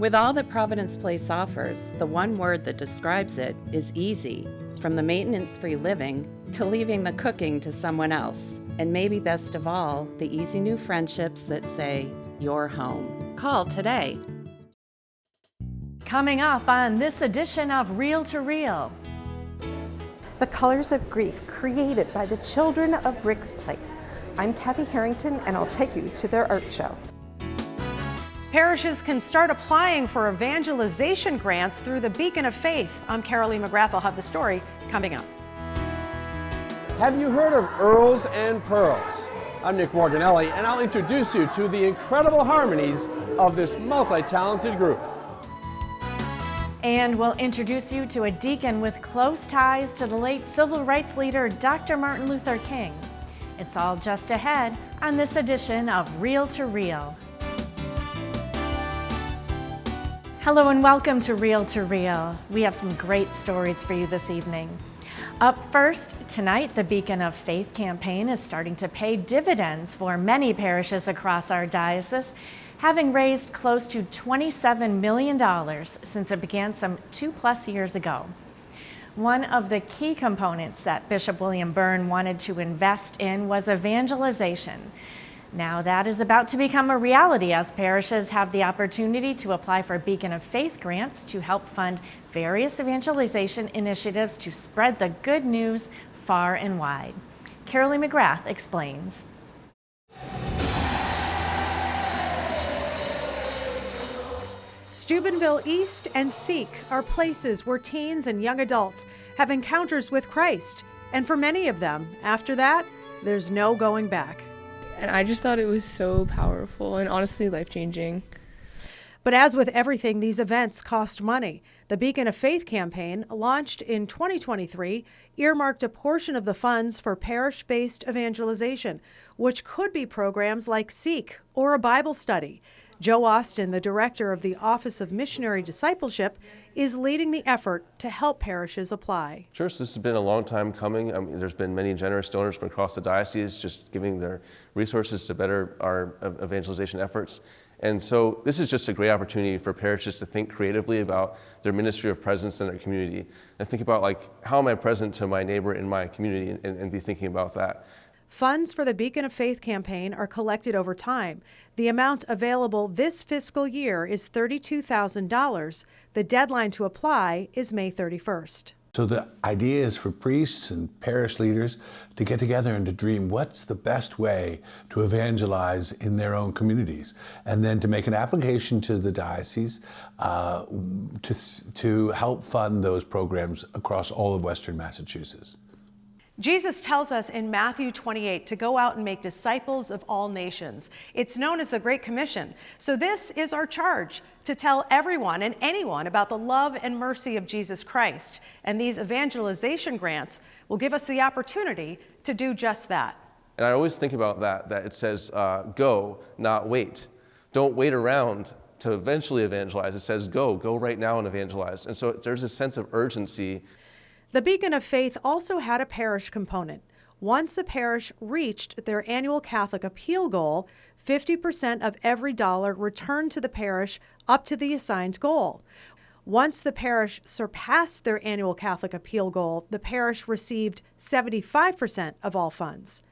With all that Providence Place offers, the one word that describes it is easy. From the maintenance-free living to leaving the cooking to someone else. And maybe best of all, the easy new friendships that say, you're home. Call today. Coming up on this edition of Reel to Reel. The Colors of Grief, created by the children of Rick's Place. I'm Kathy Harrington, and I'll take you to their art show. Parishes can start applying for evangelization grants through the Beacon of Faith. I'm Carolee McGrath. I'll have the story coming up. Have you heard of Earls and Pearls? I'm Nick Morganelli, and I'll introduce you to the incredible harmonies of this multi-talented group. And we'll introduce you to a deacon with close ties to the late civil rights leader, Dr. Martin Luther King. It's all just ahead on this edition of Reel to Reel. Hello and welcome to Reel to Reel. We have some great stories for you this evening. Up first, tonight the Beacon of Faith campaign is starting to pay dividends for many parishes across our diocese, having raised close to $27 million since it began some 2+ years ago. One of the key components that Bishop William Byrne wanted to invest in was evangelization. Now that is about to become a reality as parishes have the opportunity to apply for Beacon of Faith grants to help fund various evangelization initiatives to spread the good news far and wide. Carolee McGrath explains. Steubenville East and Seek are places where teens and young adults have encounters with Christ. And for many of them, after that, there's no going back. And I just thought it was so powerful and honestly life-changing. But as with everything, these events cost money. The Beacon of Faith campaign, launched in 2023, earmarked a portion of the funds for parish-based evangelization, which could be programs like Seek or a Bible study. Joe Austin, the director of the Office of Missionary Discipleship, is leading the effort to help parishes apply. Sure, so this has been a long time coming. There's been many generous donors from across the diocese just giving their resources to better our evangelization efforts. And so this is just a great opportunity for parishes to think creatively about their ministry of presence in their community and think about, like, how am I present to my neighbor in my community and be thinking about that. Funds for the Beacon of Faith campaign are collected over time. The amount available this fiscal year is $32,000. The deadline to apply is May 31st. So the idea is for priests and parish leaders to get together and to dream what's the best way to evangelize in their own communities, and then to make an application to the diocese to help fund those programs across all of Western Massachusetts. Jesus tells us in Matthew 28 to go out and make disciples of all nations. It's known as the Great Commission. So this is our charge, to tell everyone and anyone about the love and mercy of Jesus Christ. And these evangelization grants will give us the opportunity to do just that. And I always think about that it says go, not wait. Don't wait around to eventually evangelize. It says go right now and evangelize. And so there's a sense of urgency. The Beacon of Faith also had a parish component. Once a parish reached their annual Catholic appeal goal, 50% of every dollar returned to the parish up to the assigned goal. Once the parish surpassed their annual Catholic appeal goal, the parish received 75% of all funds.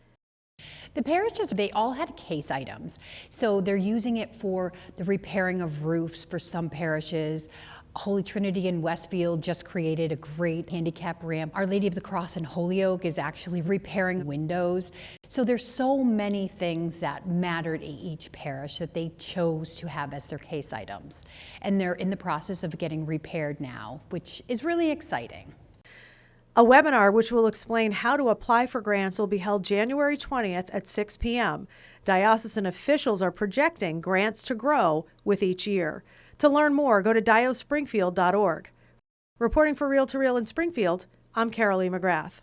The parishes, they all had case items. So they're using it for the repairing of roofs for some parishes. Holy Trinity in Westfield just created a great handicap ramp. Our Lady of the Cross in Holyoke is actually repairing windows. So there's so many things that mattered in each parish that they chose to have as their case items. And they're in the process of getting repaired now, which is really exciting. A webinar which will explain how to apply for grants will be held January 20th at 6 p.m. Diocesan officials are projecting grants to grow with each year. To learn more, go to diospringfield.org. Reporting for Reel to Reel in Springfield, I'm Carolee McGrath.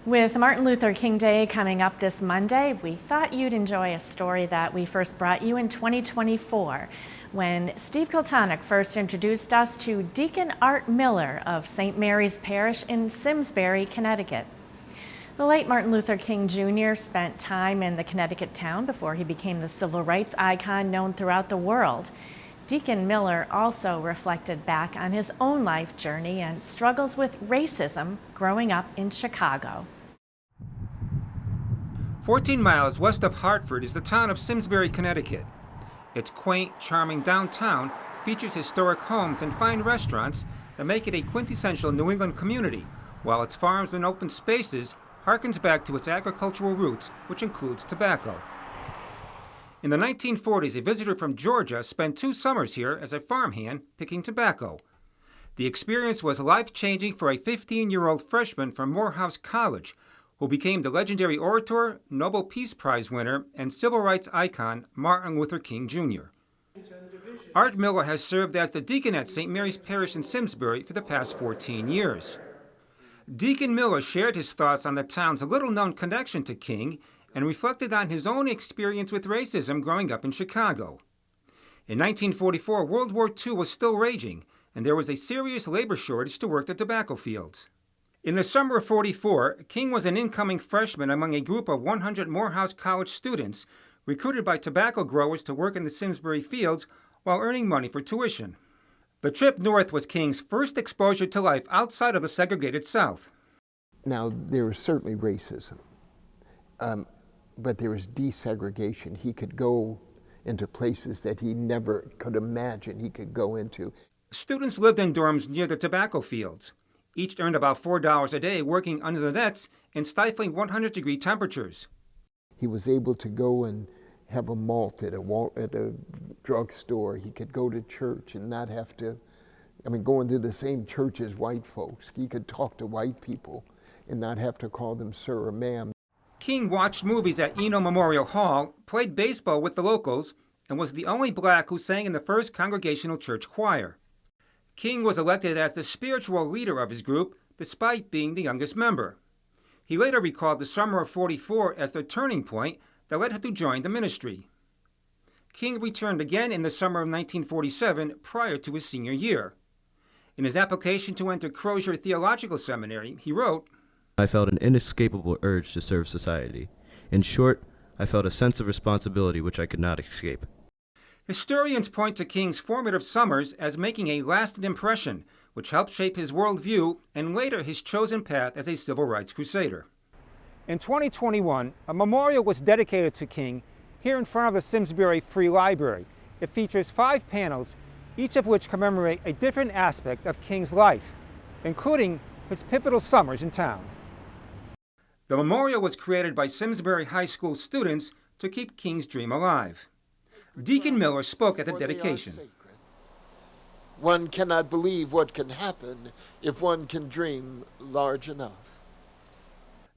With Martin Luther King Day coming up this Monday, we thought you'd enjoy a story that we first brought you in 2024 when Steve Kiltonick first introduced us to Deacon Art Miller of St. Mary's Parish in Simsbury, Connecticut. The late Martin Luther King Jr. spent time in the Connecticut town before he became the civil rights icon known throughout the world. Deacon Miller also reflected back on his own life journey and struggles with racism growing up in Chicago. 14 miles west of Hartford is the town of Simsbury, Connecticut. Its quaint, charming downtown features historic homes and fine restaurants that make it a quintessential New England community, while its farms and open spaces harkens back to its agricultural roots, which includes tobacco. In the 1940s, a visitor from Georgia spent 2 summers here as a farmhand picking tobacco. The experience was life-changing for a 15-year-old freshman from Morehouse College, who became the legendary orator, Nobel Peace Prize winner, and civil rights icon Martin Luther King Jr. Art Miller has served as the deacon at St. Mary's Parish in Simsbury for the past 14 years. Deacon Miller shared his thoughts on the town's little-known connection to King and reflected on his own experience with racism growing up in Chicago. In 1944, World War II was still raging, and there was a serious labor shortage to work the tobacco fields. In the summer of '44, King was an incoming freshman among a group of 100 Morehouse College students recruited by tobacco growers to work in the Simsbury fields while earning money for tuition. The trip north was King's first exposure to life outside of the segregated South. Now, there was certainly racism, but there was desegregation. He could go into places that he never could imagine he could go into. Students lived in dorms near the tobacco fields. Each earned about $4 a day working under the nets in stifling 100-degree temperatures. He was able to go and have a malt at a drugstore. He could go to church and not have to, go into the same church as white folks. He could talk to white people and not have to call them sir or ma'am. King watched movies at Eno Memorial Hall, played baseball with the locals, and was the only black who sang in the first Congregational Church choir. King was elected as the spiritual leader of his group, despite being the youngest member. He later recalled the summer of '44 as the turning point that led him to join the ministry. King returned again in the summer of 1947 prior to his senior year. In his application to enter Crozier Theological Seminary, he wrote, I felt an inescapable urge to serve society. In short, I felt a sense of responsibility which I could not escape. Historians point to King's formative summers as making a lasting impression, which helped shape his worldview and later his chosen path as a civil rights crusader. In 2021, a memorial was dedicated to King here in front of the Simsbury Free Library. It features 5 panels, each of which commemorate a different aspect of King's life, including his pivotal summers in town. The memorial was created by Simsbury High School students to keep King's dream alive. Deacon Miller spoke at the dedication. One cannot believe what can happen if one can dream large enough.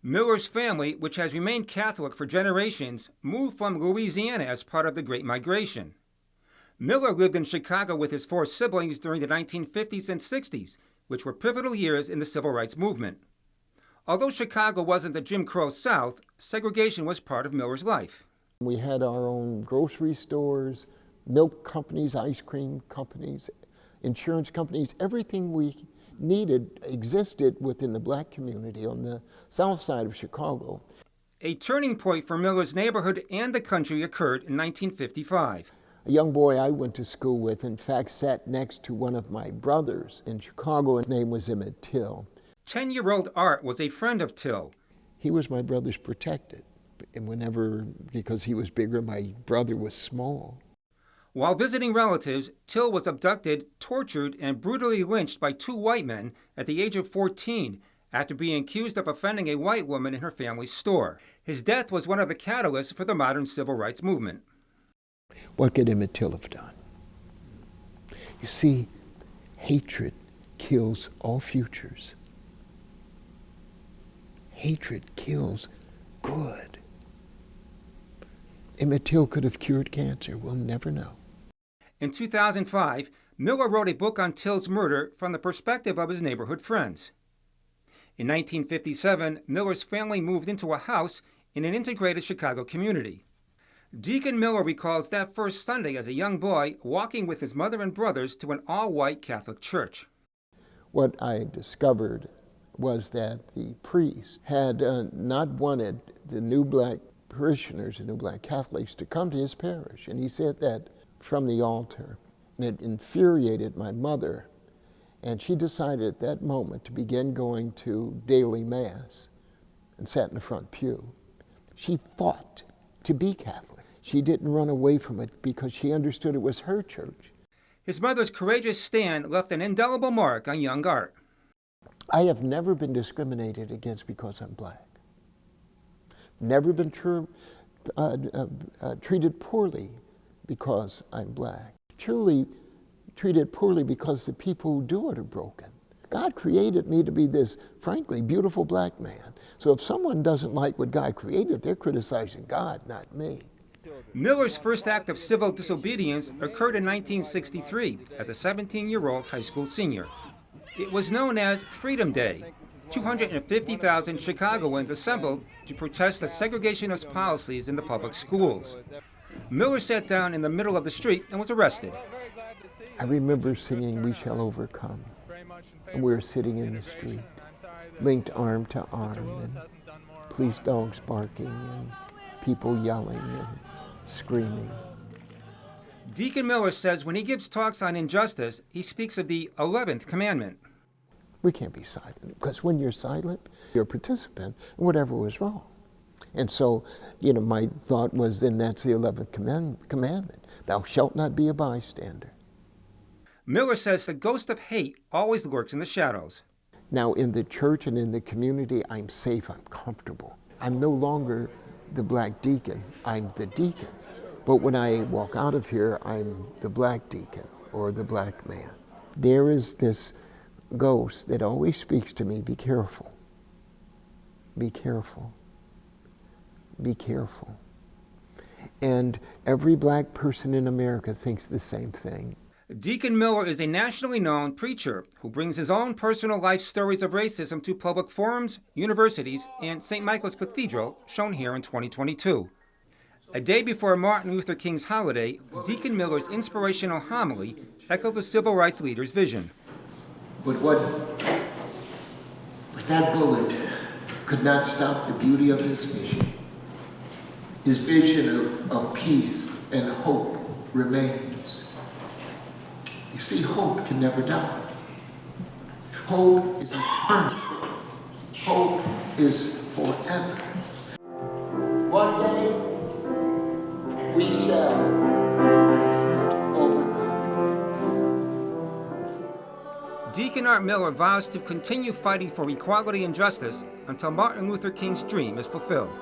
Miller's family, which has remained Catholic for generations, moved from Louisiana as part of the Great Migration. Miller lived in Chicago with his 4 siblings during the 1950s and 60s, which were pivotal years in the civil rights movement. Although Chicago wasn't the Jim Crow South, segregation was part of Miller's life. We had our own grocery stores, milk companies, ice cream companies, insurance companies. Everything we needed existed within the black community on the south side of Chicago. A turning point for Miller's neighborhood and the country occurred in 1955. A young boy I went to school with, in fact, sat next to one of my brothers in Chicago. His name was Emmett Till. 10-year-old Art was a friend of Till. He was my brother's protected. And because he was bigger, my brother was small. While visiting relatives, Till was abducted, tortured, and brutally lynched by 2 white men at the age of 14 after being accused of offending a white woman in her family's store. His death was one of the catalysts for the modern civil rights movement. What could Emmett Till have done? You see, hatred kills all futures. Hatred kills good. Emmett Till could have cured cancer. We'll never know. In 2005, Miller wrote a book on Till's murder from the perspective of his neighborhood friends. In 1957, Miller's family moved into a house in an integrated Chicago community. Deacon Miller recalls that first Sunday as a young boy walking with his mother and brothers to an all-white Catholic church. What I discovered was that the priest had not wanted the new black parishioners, the new black Catholics, to come to his parish. And he said that from the altar. And it infuriated my mother. And she decided at that moment to begin going to daily Mass and sat in the front pew. She fought to be Catholic. She didn't run away from it because she understood it was her church. His mother's courageous stand left an indelible mark on young Art. I have never been discriminated against because I'm black. Never been treated poorly because I'm black. Truly treated poorly because the people who do it are broken. God created me to be this, frankly, beautiful black man. So if someone doesn't like what God created, they're criticizing God, not me. Miller's first act of civil disobedience occurred in 1963 as a 17-year-old high school senior. It was known as Freedom Day. 250,000 Chicagoans assembled to protest the segregationist policies in the public schools. Miller sat down in the middle of the street and was arrested. I remember singing "We Shall Overcome," and we were sitting in the street, linked arm to arm, and police dogs barking, and people yelling and screaming. Deacon Miller says when he gives talks on injustice, he speaks of the 11th commandment. We can't be silent, because when you're silent, you're a participant in whatever was wrong. And so, my thought was, then that's the 11th commandment. Thou shalt not be a bystander. Miller says the ghost of hate always lurks in the shadows. Now, in the church and in the community, I'm safe, I'm comfortable. I'm no longer the black deacon, I'm the deacon. But when I walk out of here, I'm the black deacon or the black man. There is this ghost that always speaks to me, be careful, be careful, be careful. And every black person in America thinks the same thing. Deacon Miller is a nationally known preacher who brings his own personal life stories of racism to public forums, universities, and St. Michael's Cathedral, shown here in 2022. A day before Martin Luther King's holiday, Deacon Miller's inspirational homily echoed the civil rights leader's vision. But that bullet could not stop the beauty of his vision. His vision of peace and hope remains. You see, hope can never die. Hope is eternal. Hope is forever. One day, we shall overcome. Deacon Art Miller vows to continue fighting for equality and justice until Martin Luther King's dream is fulfilled.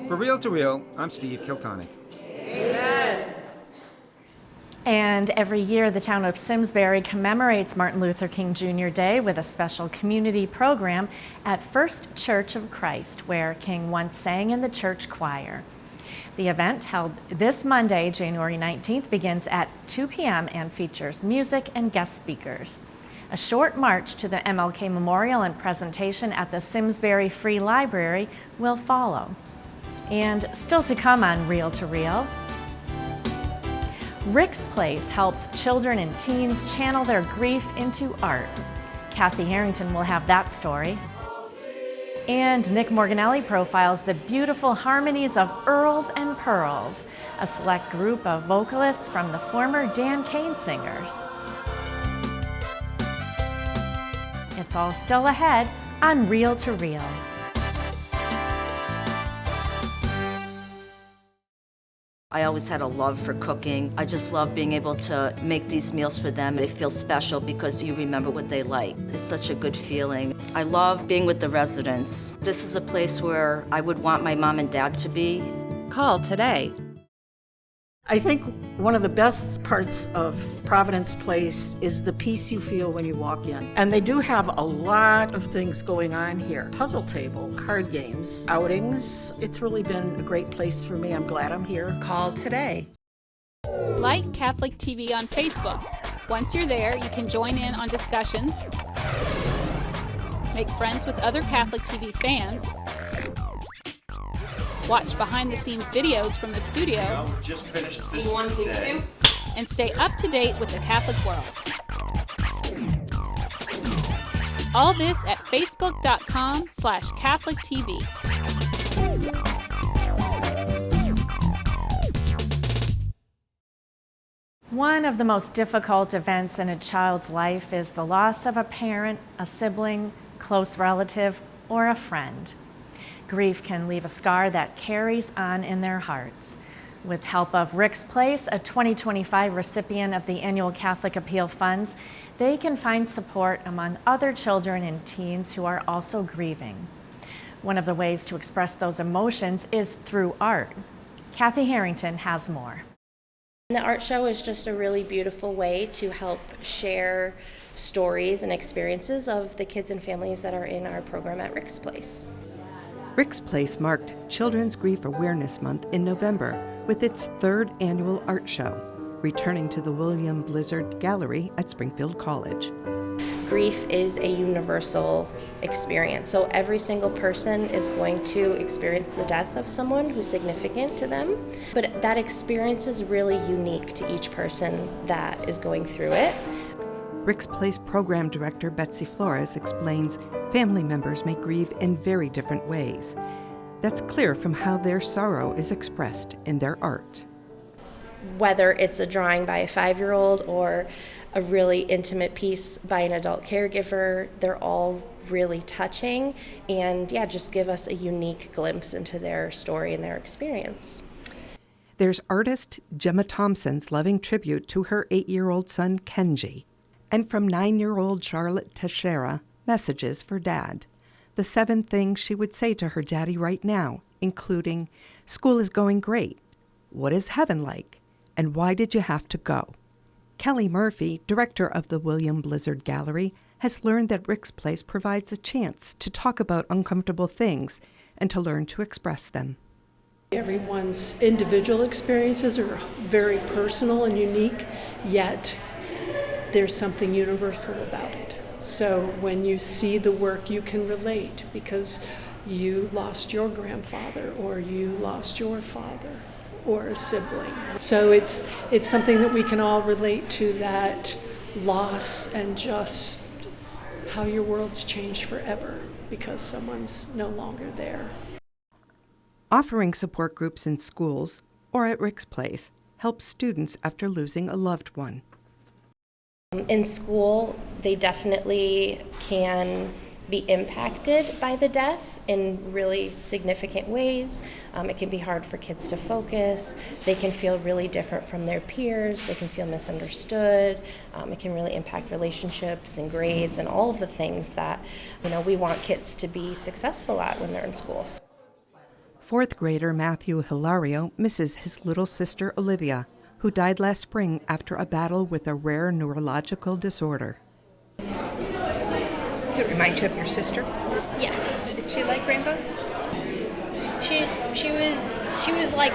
For Real to Real, I'm Steve Kiltonic. Amen. And every year, the town of Simsbury commemorates Martin Luther King Jr. Day with a special community program at First Church of Christ, where King once sang in the church choir. The event, held this Monday, January 19th, begins at 2 p.m. and features music and guest speakers. A short march to the MLK Memorial and presentation at the Simsbury Free Library will follow. And still to come on Real to Real, Rick's Place helps children and teens channel their grief into art. Kathy Harrington will have that story. And Nick Morganelli profiles the beautiful harmonies of Earls and Pearls, a select group of vocalists from the former Dan Kane Singers. It's all still ahead on Real to Real. I always had a love for cooking. I just love being able to make these meals for them. They feel special because you remember what they like. It's such a good feeling. I love being with the residents. This is a place where I would want my mom and dad to be. Call today. I think one of the best parts of Providence Place is the peace you feel when you walk in. And they do have a lot of things going on here. Puzzle table, card games, outings. It's really been a great place for me. I'm glad I'm here. Call today. Like Catholic TV on Facebook. Once you're there, you can join in on discussions, make friends with other Catholic TV fans, watch behind-the-scenes videos from the studio, Just finished this Scene 1, Scene today. 2, and stay up to date with the Catholic world. All this at facebook.com/CatholicTV. One of the most difficult events in a child's life is the loss of a parent, a sibling, close relative, or a friend. Grief can leave a scar that carries on in their hearts. With help of Rick's Place, a 2025 recipient of the annual Catholic Appeal Funds, they can find support among other children and teens who are also grieving. One of the ways to express those emotions is through art. Kathy Harrington has more. The art show is just a really beautiful way to help share stories and experiences of the kids and families that are in our program at Rick's Place. Rick's Place marked Children's Grief Awareness Month in November with its third annual art show, returning to the William Blizzard Gallery at Springfield College. Grief is a universal experience, so every single person is going to experience the death of someone who's significant to them, but that experience is really unique to each person that is going through it. Rick's Place Program Director Betsy Flores explains family members may grieve in very different ways. That's clear from how their sorrow is expressed in their art. Whether it's a drawing by a 5-year-old or a really intimate piece by an adult caregiver, they're all really touching and just give us a unique glimpse into their story and their experience. There's artist Gemma Thompson's loving tribute to her 8-year-old son Kenji, and from 9-year-old Charlotte Teixeira, messages for Dad. The 7 things she would say to her daddy right now, including, "School is going great. What is heaven like? And why did you have to go?" Kelly Murphy, director of the William Blizzard Gallery, has learned that Rick's Place provides a chance to talk about uncomfortable things and to learn to express them. Everyone's individual experiences are very personal and unique, yet there's something universal about it. So when you see the work, you can relate because you lost your grandfather or you lost your father or a sibling. So it's something that we can all relate to, that loss and just how your world's changed forever because someone's no longer there. Offering support groups in schools or at Rick's Place helps students after losing a loved one. In school, they definitely can be impacted by the death in really significant ways. It can be hard for kids to focus. They can feel really different from their peers. They can feel misunderstood. It can really impact relationships and grades and all of the things that we want kids to be successful at when they're in school. 4th grader Matthew Hilario misses his little sister Olivia, who died last spring after a battle with a rare neurological disorder. Does it remind you of your sister? Yeah. Did she like rainbows? She was like.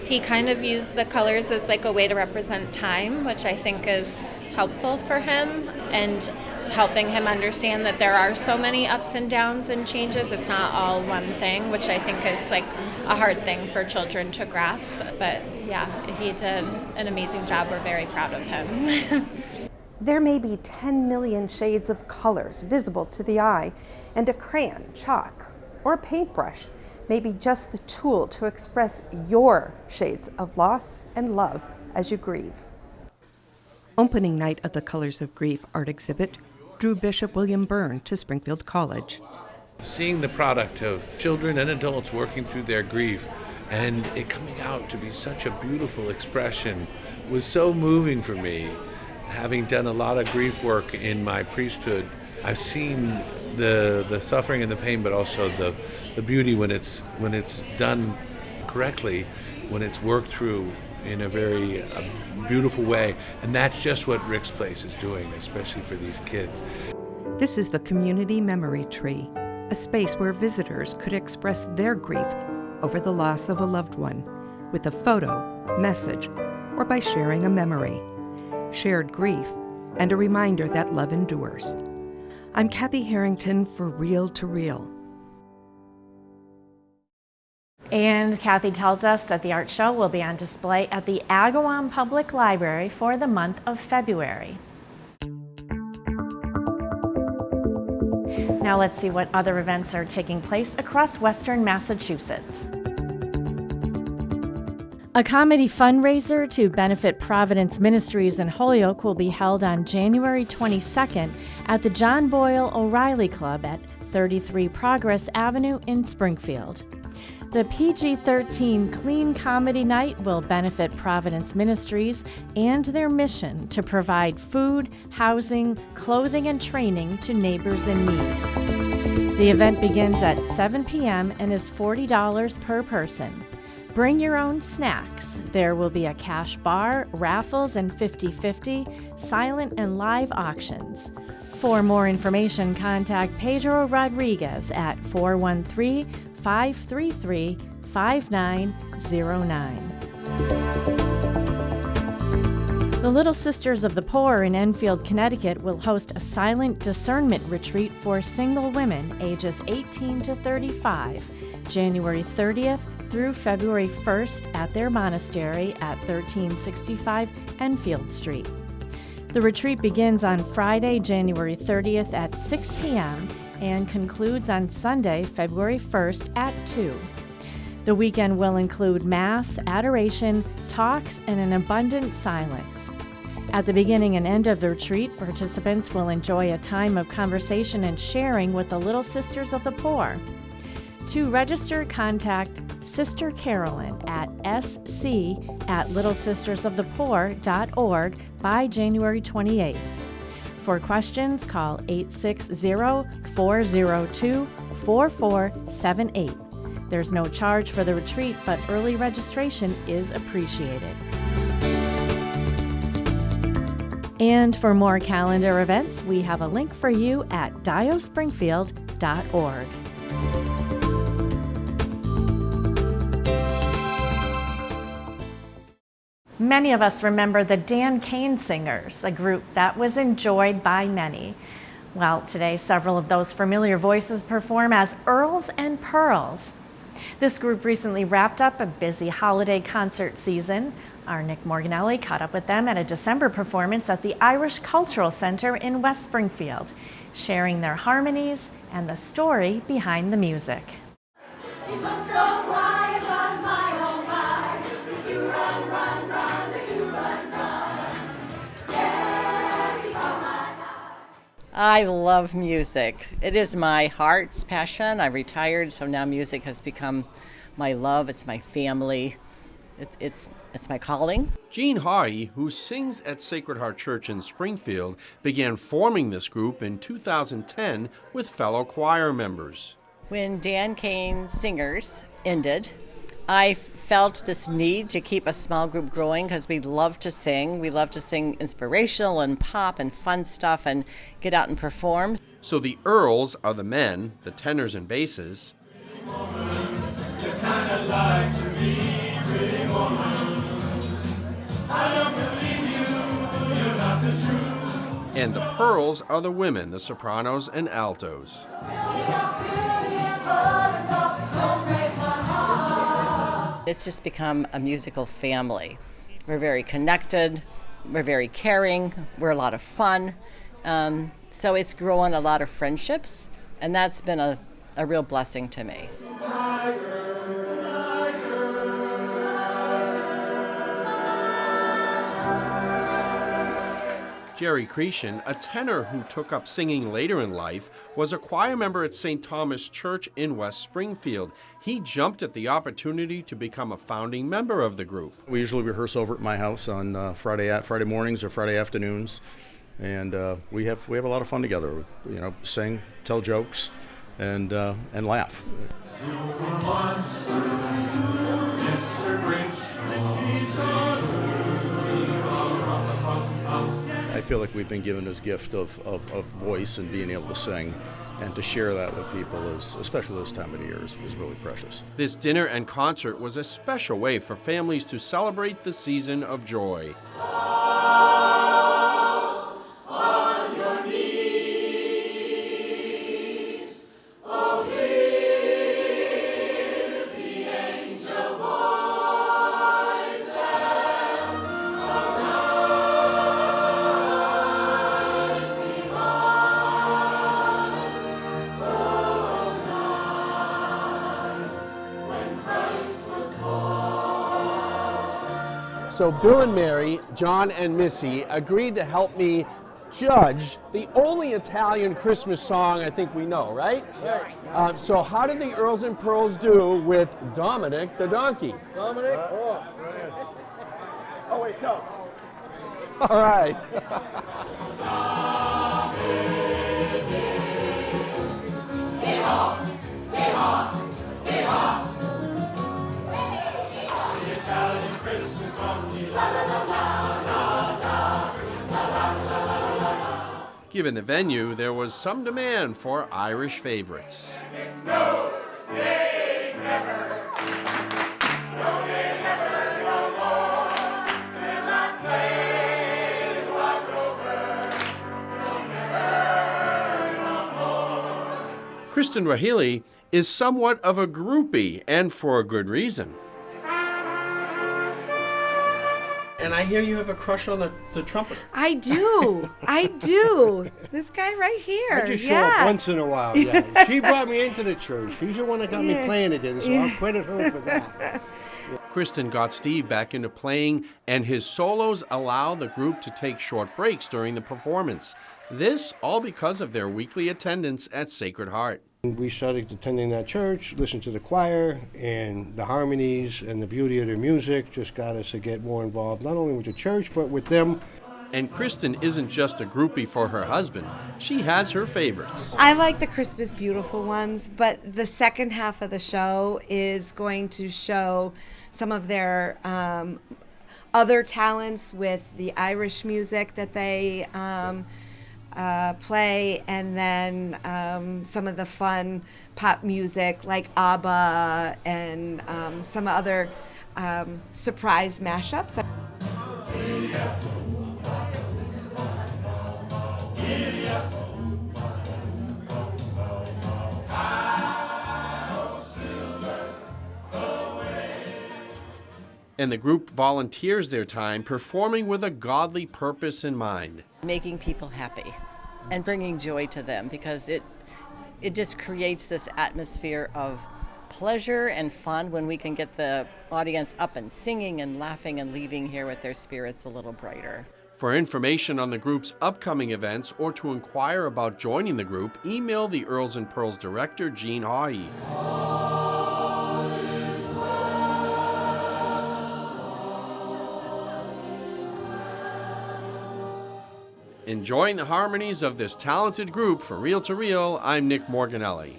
He kind of used the colors as like a way to represent time, which I think is helpful for him, and helping him understand that there are so many ups and downs and changes. It's not all one thing, which I think is like a hard thing for children to grasp. But yeah, he did an amazing job. We're very proud of him. There may be 10 million shades of colors visible to the eye, and a crayon, chalk, or a paintbrush may be just the tool to express your shades of loss and love as you grieve. Opening night of the Colors of Grief art exhibit drew Bishop William Byrne to Springfield College. Seeing the product of children and adults working through their grief and it coming out to be such a beautiful expression was so moving for me. Having done a lot of grief work in my priesthood, I've seen the suffering and the pain, but also the beauty when it's done correctly, when it's worked through in a very beautiful way. And that's just what Rick's Place is doing, especially for these kids. This is the Community Memory Tree, a space where visitors could express their grief over the loss of a loved one with a photo, message, or by sharing a memory. Shared grief, and a reminder that love endures. I'm Kathy Harrington for Reel to Reel. And Kathy tells us that the art show will be on display at the Agawam Public Library for the month of February. Now let's see what other events are taking place across Western Massachusetts. A comedy fundraiser to benefit Providence Ministries in Holyoke will be held on January 22nd at the John Boyle O'Reilly Club at 33 Progress Avenue in Springfield. The PG-13 Clean Comedy Night will benefit Providence Ministries and their mission to provide food, housing, clothing, and training to neighbors in need. The event begins at 7 p.m. and is $40 per person. Bring your own snacks. There will be a cash bar, raffles, and 50-50, silent and live auctions. For more information, contact Pedro Rodriguez at 413-533-5909. The Little Sisters of the Poor in Enfield, Connecticut will host a silent discernment retreat for single women ages 18 to 35, January 30th through February 1st at their monastery at 1365 Enfield Street. The retreat begins on Friday, January 30th at 6 p.m. and concludes on Sunday, February 1st at 2. The weekend will include Mass, adoration, talks, and an abundant silence. At the beginning and end of the retreat, participants will enjoy a time of conversation and sharing with the Little Sisters of the Poor. To register, contact Sister Carolyn at sc@littlesistersofthepoor.org by January 28th. For questions, call 860-402-4478. There's no charge for the retreat, but early registration is appreciated. And for more calendar events, we have a link for you at diospringfield.org. Many of us remember the Dan Kane Singers, a group that was enjoyed by many. Well, today several of those familiar voices perform as Earls and Pearls. This group recently wrapped up a busy holiday concert season. Our Nick Morganelli caught up with them at a December performance at the Irish Cultural Center in West Springfield, sharing their harmonies and the story behind the music. I love music. It is my heart's passion. I retired, so now music has become my love. It's my family. It's my calling. Jean Hardy, who sings at Sacred Heart Church in Springfield, began forming this group in 2010 with fellow choir members. When Dan Kane Singers ended, I felt this need to keep a small group growing because we love to sing. We love to sing inspirational and pop and fun stuff and get out and perform. So the Earls are the men, the tenors and basses. And the Pearls are the women, the sopranos and altos. It's just become a musical family. We're very connected, we're very caring, we're a lot of fun. So it's grown a lot of friendships, and that's been a real blessing to me. Jerry Cretion, a tenor who took up singing later in life, was a choir member at St. Thomas Church in West Springfield. He jumped at the opportunity to become a founding member of the group. We usually rehearse over at my house on Friday mornings or Friday afternoons, and we have a lot of fun together. You know, sing, tell jokes, and laugh. I feel like we've been given this gift of voice and being able to sing, and to share that with people, especially this time of the year, is really precious. This dinner and concert was a special way for families to celebrate the season of joy. So Bill and Mary, John and Missy agreed to help me judge the only Italian Christmas song I think we know, right? Right. So how did the Earls and Pearls do with Dominic the Donkey? Dominic? Oh, wait, no. All right. Italian Christmas donkey. Given the venue, there was some demand for Irish favorites. No, they never. No, they never, no more. Will not play the Wild Rover. No, never, no more. Kristen Rahili is somewhat of a groupie, and for a good reason. And I hear you have a crush on the trumpeter. I do. I do. This guy right here. I just show up once in a while. Yeah. She brought me into the church. She's the one that got me playing again, so I'll credit her for that. Kristen got Steve back into playing, and his solos allow the group to take short breaks during the performance. This all because of their weekly attendance at Sacred Heart. We started attending that church, listened to the choir, and the harmonies and the beauty of their music just got us to get more involved, not only with the church, but with them. And Kristen isn't just a groupie for her husband. She has her favorites. I like the Christmas Beautiful ones, but the second half of the show is going to show some of their other talents with the Irish music that they play, and then some of the fun pop music like ABBA and some other surprise mashups. And the group volunteers their time performing with a godly purpose in mind. Making people happy and bringing joy to them, because it just creates this atmosphere of pleasure and fun when we can get the audience up and singing and laughing and leaving here with their spirits a little brighter. For information on the group's upcoming events or to inquire about joining the group, email the Earls and Pearls director, Gene Haughey. Enjoying the harmonies of this talented group for Reel to Reel, I'm Nick Morganelli.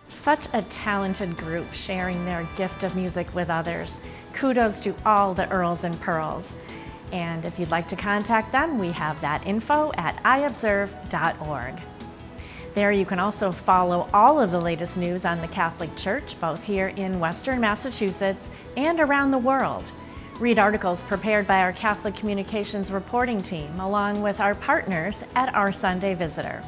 Such a talented group sharing their gift of music with others. Kudos to all the Earls and Pearls. And if you'd like to contact them, we have that info at iobserve.org. There you can also follow all of the latest news on the Catholic Church, both here in Western Massachusetts and around the world. Read articles prepared by our Catholic Communications reporting team, along with our partners at Our Sunday Visitor.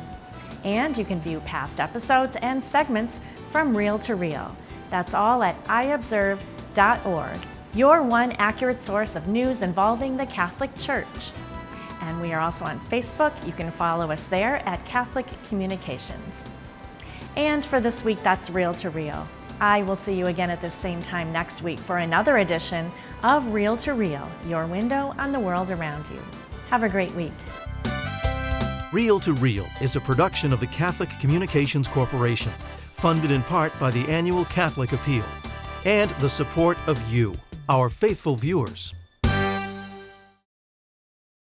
And you can view past episodes and segments from Reel to Reel. That's all at iobserve.org, your one accurate source of news involving the Catholic Church. And we are also on Facebook. You can follow us there at Catholic Communications. And for this week, that's Reel to Reel. I will see you again at this same time next week for another edition of Reel to Reel, your window on the world around you. Have a great week. Reel to Reel is a production of the Catholic Communications Corporation, funded in part by the annual Catholic Appeal, and the support of you, our faithful viewers.